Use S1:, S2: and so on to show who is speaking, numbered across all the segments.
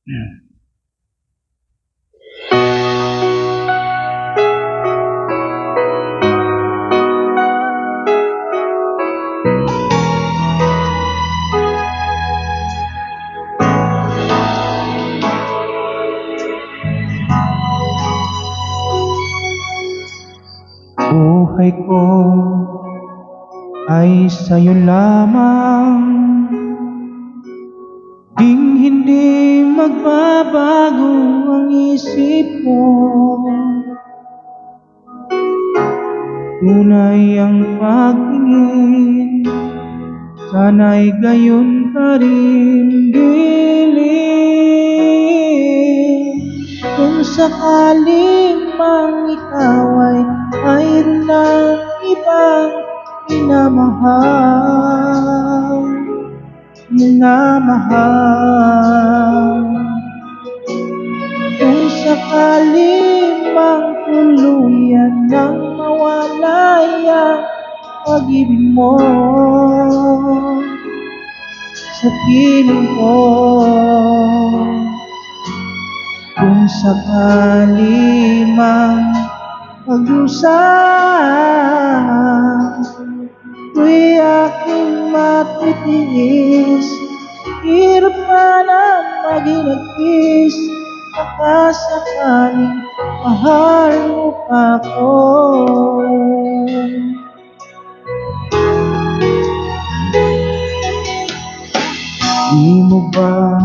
S1: Buhay ko ay sa'yo lamang, hindi magbabago ang isip mo. Tunay ang pagtingin, sana'y gayon ka rin giling. Kung sakaling mang ikaw ay mayroon ng ibang minamahal. Kung sakaling mang tuluyan nang mawala ang pag-ibig mo sa piling ko, kung sakali mang magdusa, ko'y aking matitiis. Hirap pa na maginagpis, baka sakaling mahal mo pa ako. Di mo ba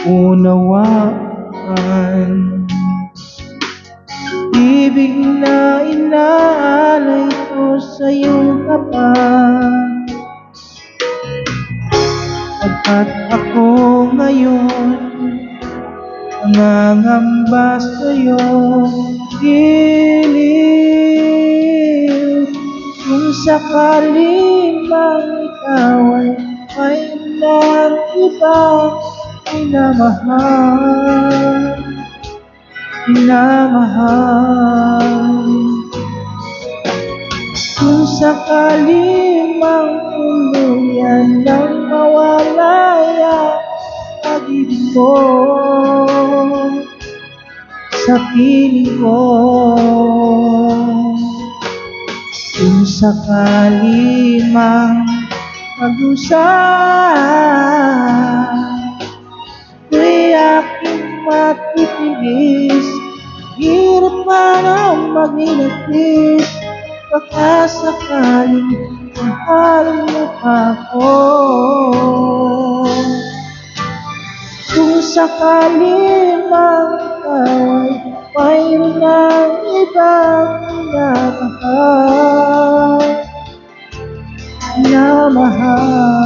S1: unawaan? Ibig na inaalay ko sa iyong tapat, pagkat ako ngayon nangangamba sa iyong piling. Kung sakaling mang ikaw ay mayroon ng ibang minamahal. Kung sakaling mang tuluyan nang mawala ang pag-ibig ko sa piling ko, kung sakali mang mag-usap, ko'y aking matitiis. Hirap pa na maginagpis, baka sakaling mahal mo pa ako. Kung sakaling mang ikaw ay mayroon ng ibang minamahal.